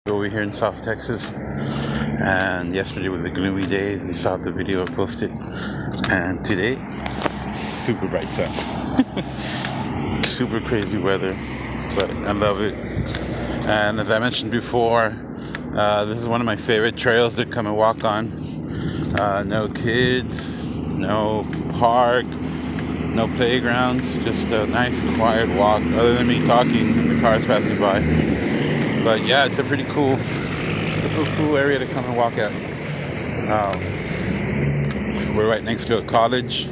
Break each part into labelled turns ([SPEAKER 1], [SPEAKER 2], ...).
[SPEAKER 1] Over here in South Texas, and yesterday was a gloomy day. You saw the video I posted, and today, super bright sun, super crazy weather, but I love it. And as I mentioned before, this is one of my favorite trails to come and walk on. No kids, no park, no playgrounds, just a nice quiet walk, other than me talking and the cars passing by. But yeah, it's a pretty cool area to come and walk at. We're right next to a college,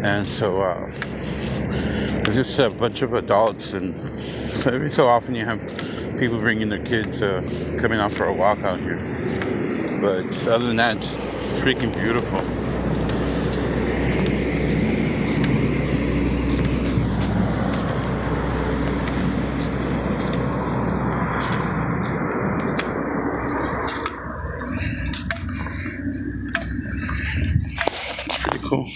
[SPEAKER 1] and so there's just a bunch of adults, and so every so often you have people bringing their kids coming out for a walk out here. But other than that, it's freaking beautiful. Pretty cool.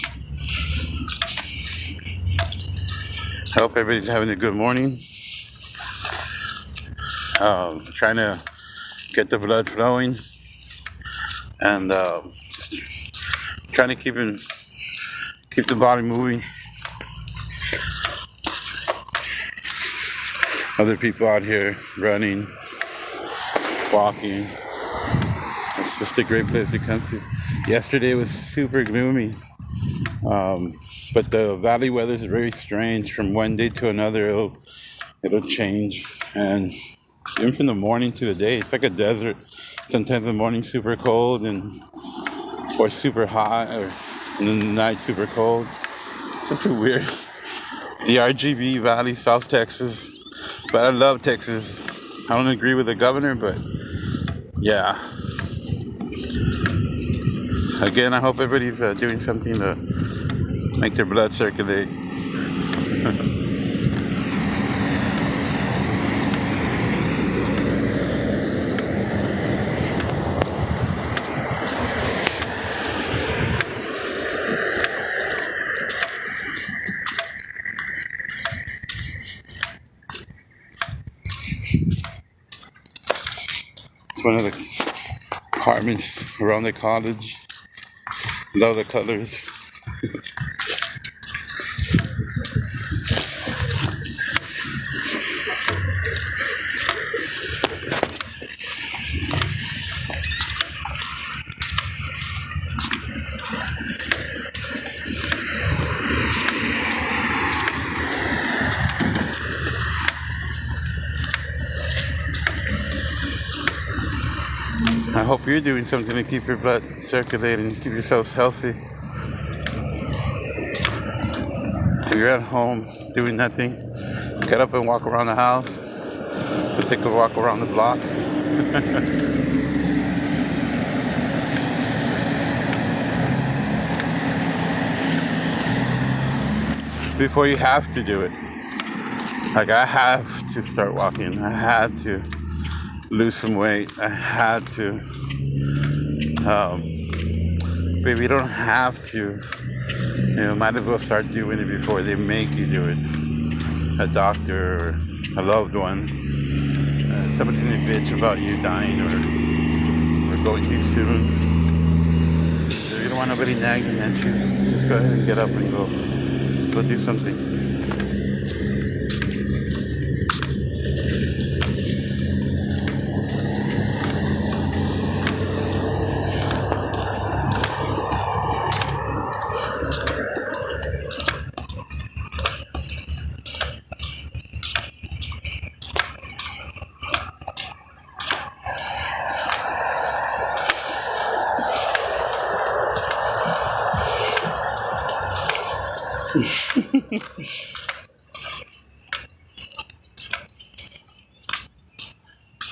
[SPEAKER 1] I hope everybody's having a good morning. Trying to get the blood flowing, and trying to keep the body moving. Other people out here running, walking. It's just a great place to come to. Yesterday was super gloomy, but the valley weather is very strange. From one day to another, it'll change, and even from the morning to the day, it's like a desert. Sometimes the morning super cold or super hot, and then the night super cold. It's just weird. The RGB Valley, South Texas, but I love Texas. I don't agree with the governor, but yeah. Again, I hope everybody's doing something to make their blood circulate. It's one of the apartments around the college. Love the colors. I hope you're doing something to keep your blood circulating, keep yourselves healthy. If you're at home doing nothing, get up and walk around the house, or take a walk around the block. Before you have to do it. Like, I have to start walking. I had to lose some weight. I had to. Baby, you don't have to. Might as well start doing it before they make you do it. A doctor or a loved one. Somebody's gonna bitch about you dying or going too soon. So you don't want nobody nagging at you. Just go ahead and get up and go do something.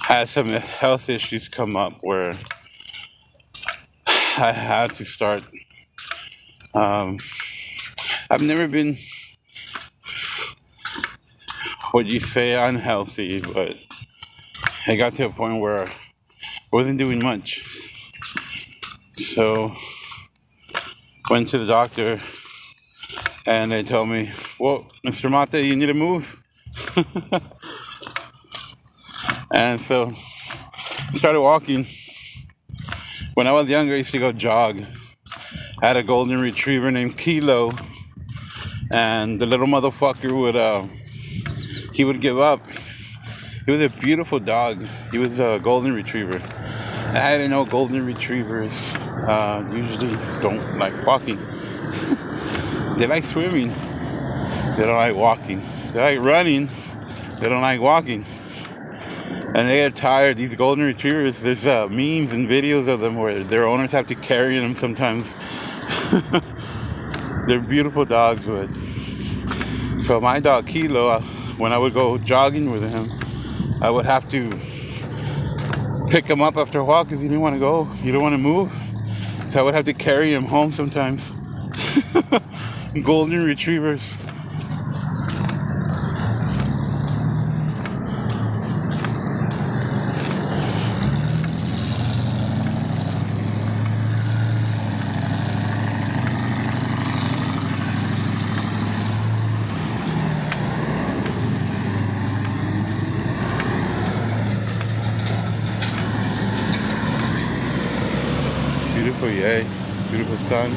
[SPEAKER 1] Had some health issues come up where I had to start. I've never been, what you say, unhealthy, but I got to a point where I wasn't doing much. So went to the doctor, and they told me, "Well, Mr. Mate, you need to move." And so started walking. When I was younger, I used to go jog. I had a golden retriever named Kilo, and the little motherfucker would give up. He was a beautiful dog. He was a golden retriever. I didn't know golden retrievers usually don't like walking. They like swimming. They don't like walking. They like running. They don't like walking. And they get tired. These golden retrievers, there's memes and videos of them where their owners have to carry them sometimes. They're beautiful dogs, but so my dog Kilo, when I would go jogging with him, I would have to pick him up after a while because he didn't want to go. He didn't want to move. So I would have to carry him home sometimes. Golden retrievers. Beautiful, yay. Beautiful sun.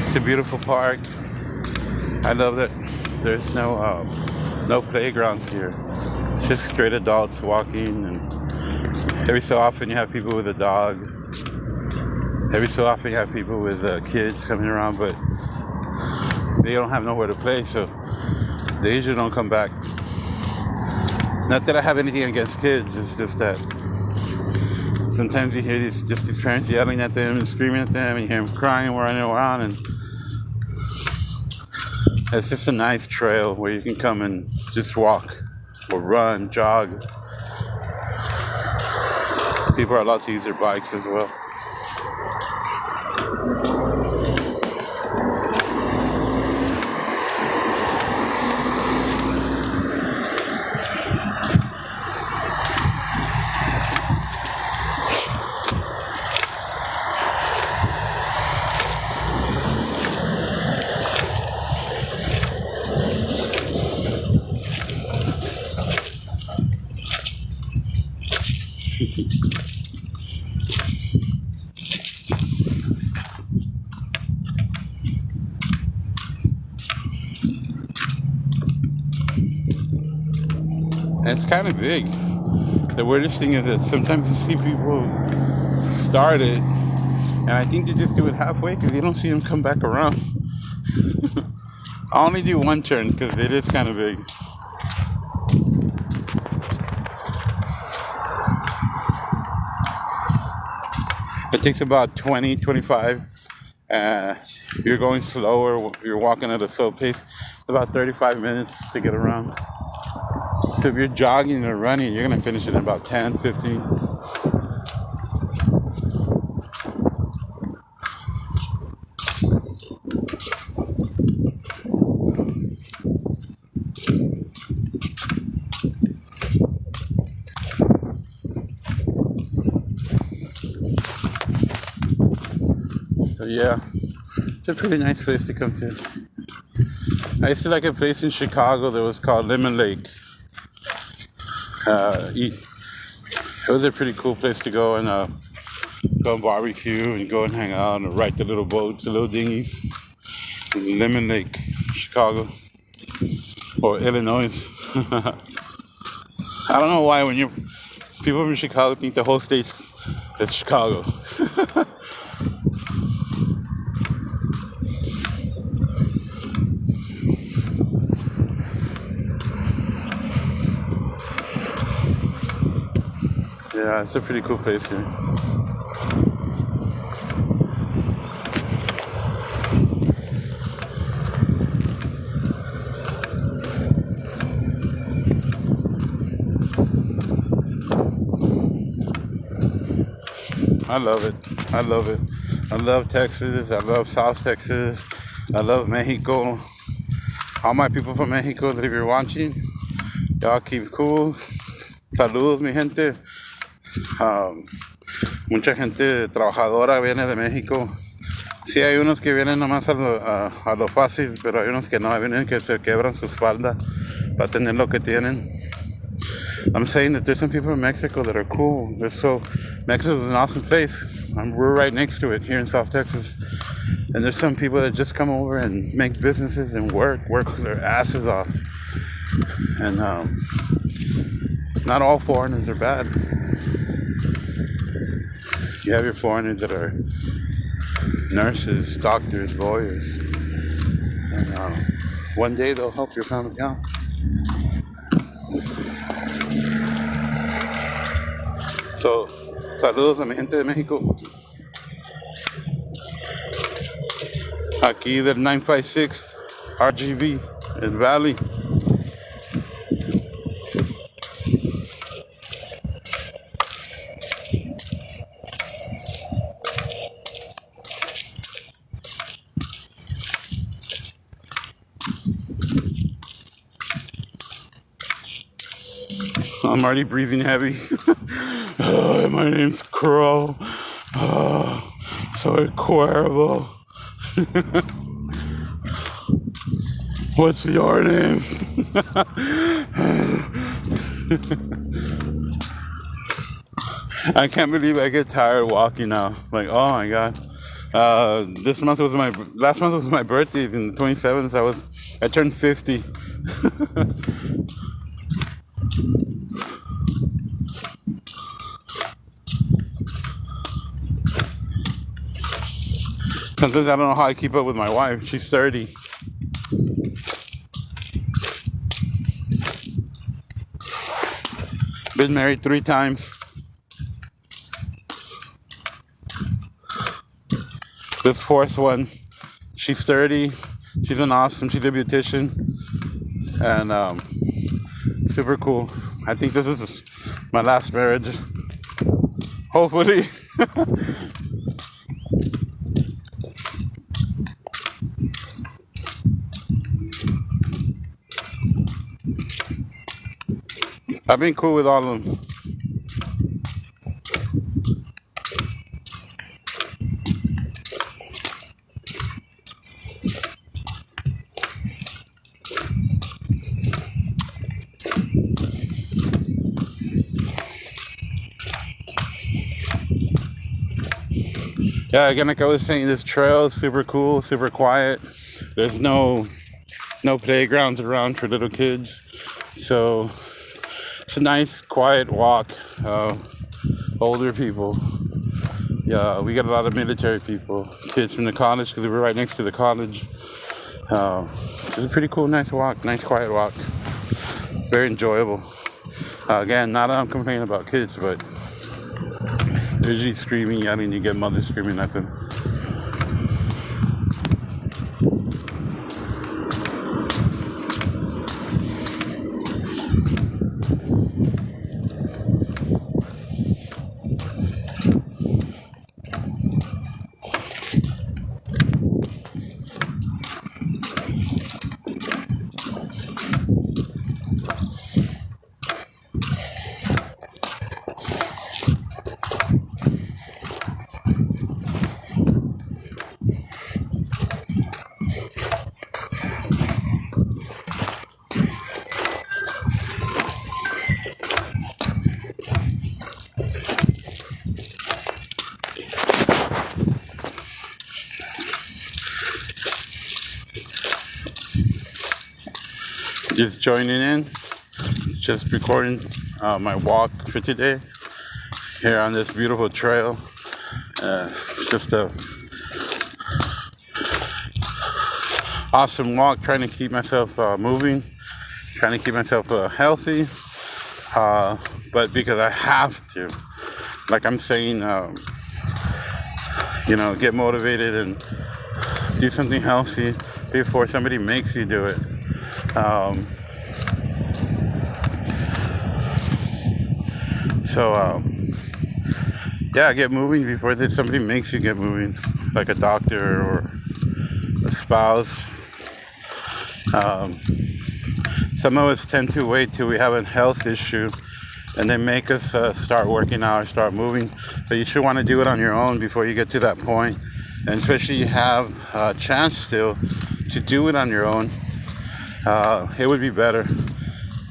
[SPEAKER 1] It's a beautiful park. I love that there's no playgrounds here. It's just straight adults walking, and every so often you have people with a dog. Every so often you have people with kids coming around, but they don't have nowhere to play, so they usually don't come back. Not that I have anything against kids, it's just that sometimes you hear these parents yelling at them and screaming at them, and you hear them crying, running around, and it's just a nice trail where you can come and just walk or run, jog. People are allowed to use their bikes as well. And it's kind of big. The weirdest thing is that sometimes you see people start it, and I think they just do it halfway because you don't see them come back around. I only do one turn because it is kind of big. It takes about 20, 25. If you're going slower, if you're walking at a slow pace, it's about 35 minutes to get around. So if you're jogging or running, you're going to finish it in about 10, 15. So yeah, it's a pretty nice place to come to. I used to like a place in Chicago that was called Lemon Lake. It was a pretty cool place to go and go and barbecue and go and hang out and ride the little boats, the little dinghies. Lemon Lake, Chicago, or Illinois. I don't know why when people from Chicago think the whole state's it's Chicago. Yeah, it's a pretty cool place here. I love it. I love it. I love Texas. I love South Texas. I love Mexico. All my people from Mexico that if you're watching, y'all keep cool. Saludos, mi gente. Mucha gente trabajadora viene de México. Sí, hay unos que vienen nomás a lo fácil, pero hay unos que no, vienen que se quebran su espalda para tener lo que tienen. I'm saying that there's some people in Mexico that are cool. Mexico is an awesome place. We're right next to it here in South Texas. And there's some people that just come over and make businesses and work their asses off. And not all foreigners are bad. You have your foreigners that are nurses, doctors, lawyers. And one day they'll help your family out. So, saludos a mi gente de México. Aquí del 956 RGV, el Valley. I'm already breathing heavy. My name's Crow. Soy Cuervo. What's your name? I can't believe I get tired walking now. Like, oh my god. Last month was my birthday. On the 27th, I turned 50. Sometimes I don't know how I keep up with my wife. She's 30. Been married 3 times. This 4th one, she's 30. She's an awesome. She's a beautician, and super cool. I think this is my last marriage. Hopefully. I've been cool with all of them. Yeah, again, like I was saying, this trail is super cool, super quiet. There's no playgrounds around for little kids, so it's a nice, quiet walk. Older people. Yeah, we got a lot of military people, kids from the college, because we're right next to the college. It's a pretty cool, nice walk, nice, quiet walk. Very enjoyable. Again, not that I'm complaining about kids, but they're usually screaming, yelling, you get mothers screaming at them. Just joining in, just recording my walk for today here on this beautiful trail. It's just a awesome walk, trying to keep myself moving, trying to keep myself healthy, but because I have to, like I'm saying, get motivated and do something healthy before somebody makes you do it. Get moving before somebody makes you get moving, like a doctor or a spouse. Some of us tend to wait till we have a health issue and they make us start working out or start moving. So you should want to do it on your own before you get to that point. And especially you have a chance still to do it on your own. It would be better.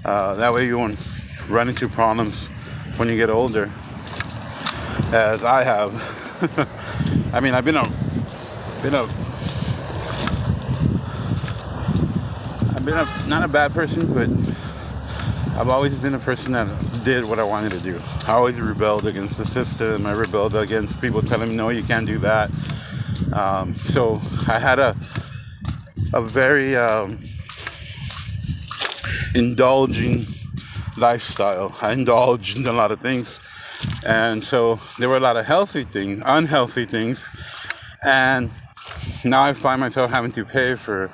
[SPEAKER 1] That way you won't run into problems when you get older, as I have. I mean, I've been not a bad person, but I've always been a person that did what I wanted to do. I always rebelled against the system. I rebelled against people telling me, no, you can't do that. So I had a very indulging lifestyle. I indulged in a lot of things. And so there were a lot of healthy things, unhealthy things. And now I find myself having to pay for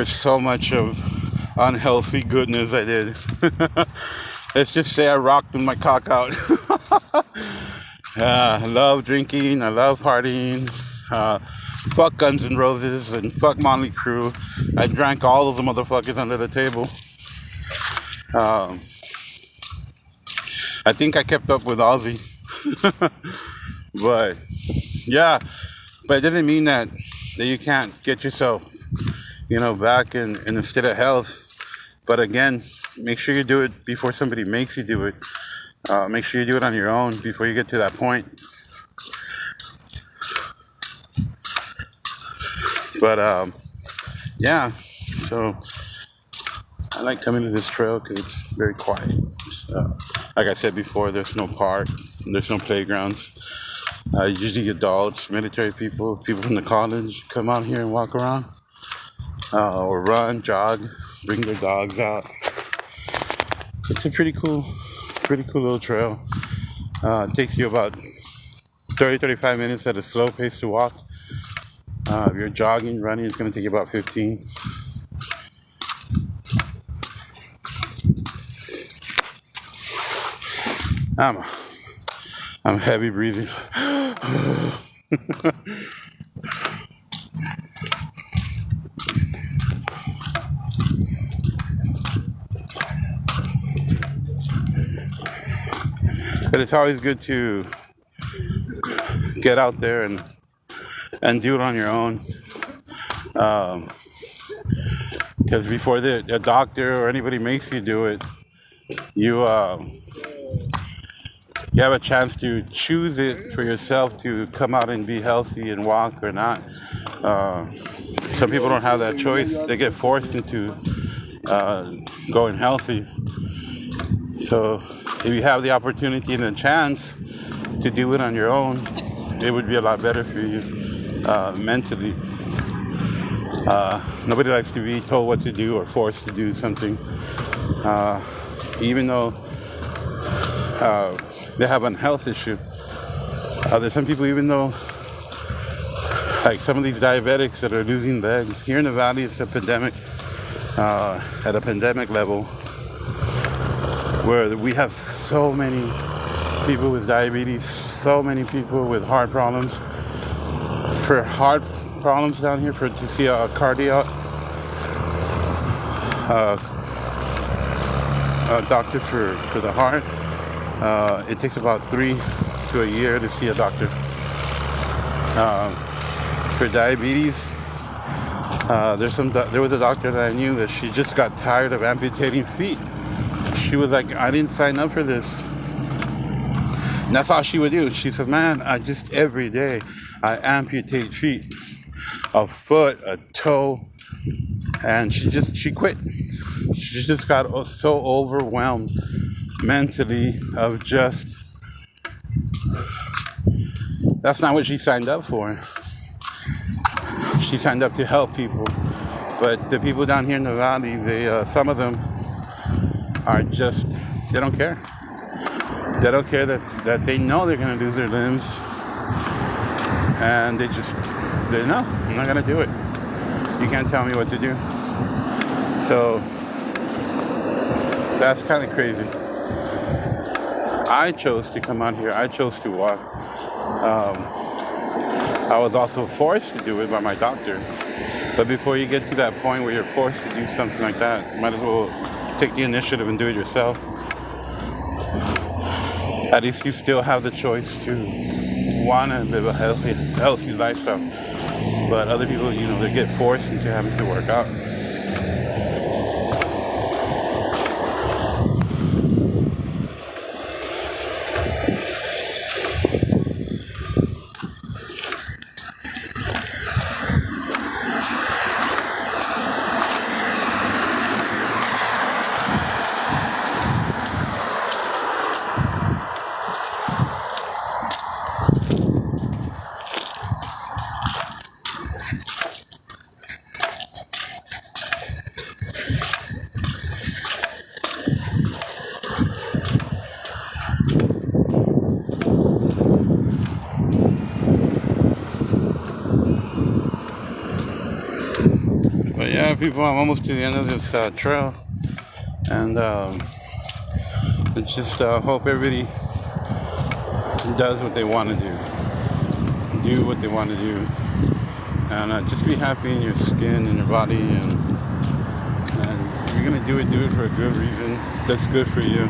[SPEAKER 1] so much of unhealthy goodness I did. Let's just say I rocked with my cock out. I love drinking. I love partying. Fuck Guns N' Roses and fuck Motley Crue. I drank all of the motherfuckers under the table. I think I kept up with Ozzy. But yeah, but it doesn't mean that you can't get yourself, back in a state of health. But again, make sure you do it before somebody makes you do it. Make sure you do it on your own before you get to that point. But yeah, so I like coming to this trail because it's very quiet. Like I said before, there's no park, there's no playgrounds. Usually adults, military people from the college come out here and walk around, or run, jog, bring their dogs out. It's a pretty cool little trail. It takes you about 30-35 minutes at a slow pace to walk. If you're jogging, running, it's going to take you about 15. I'm heavy breathing. But it's always good to get out there and do it on your own. Because before a doctor or anybody makes you do it, you have a chance to choose it for yourself to come out and be healthy and walk or not. Some people don't have that choice. They get forced into going healthy. So if you have the opportunity and the chance to do it on your own, it would be a lot better for you mentally. Nobody likes to be told what to do or forced to do something. Even though they have a health issue. There's some people, even though, like some of these diabetics that are losing legs, here in the valley it's a pandemic, at a pandemic level, where we have so many people with diabetes, so many people with heart problems. For heart problems down here, to see a cardiac doctor for the heart, it takes about 3 to a year to see a doctor. For diabetes, there was a doctor that I knew that she just got tired of amputating feet. She was like, I didn't sign up for this. And that's all she would do. She said, man, every day I amputate feet, a foot, a toe, and she quit. She just got so overwhelmed mentally of that's not what she signed up for. She signed up to help people. But the people down here in the valley, some of them are they don't care. They don't care that they know they're going to lose their limbs. And they no, I'm not going to do it. You can't tell me what to do. So that's kind of crazy. I chose to come out here. I chose to walk. I was also forced to do it by my doctor. But before you get to that point where you're forced to do something like that, you might as well take the initiative and do it yourself. at least you still have the choice to want to live a healthy lifestyle. But other people, they get forced into having to work out. But yeah, people, I'm almost to the end of this trail, and I just hope everybody does what they want to do what they want to do, and just be happy in your skin and your body, and if you're gonna do it for a good reason that's good for you,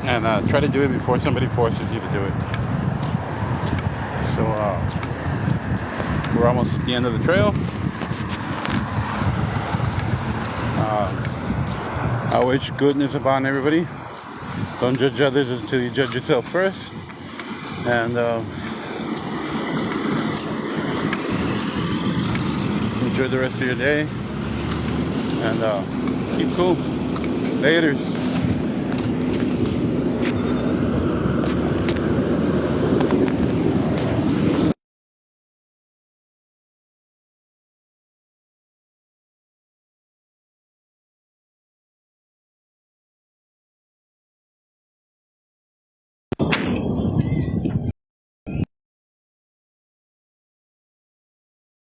[SPEAKER 1] and try to do it before somebody forces you to do it. So we're almost at the end of the trail. I wish goodness upon everybody. Don't judge others until you judge yourself first. And enjoy the rest of your day. And keep cool. Laters.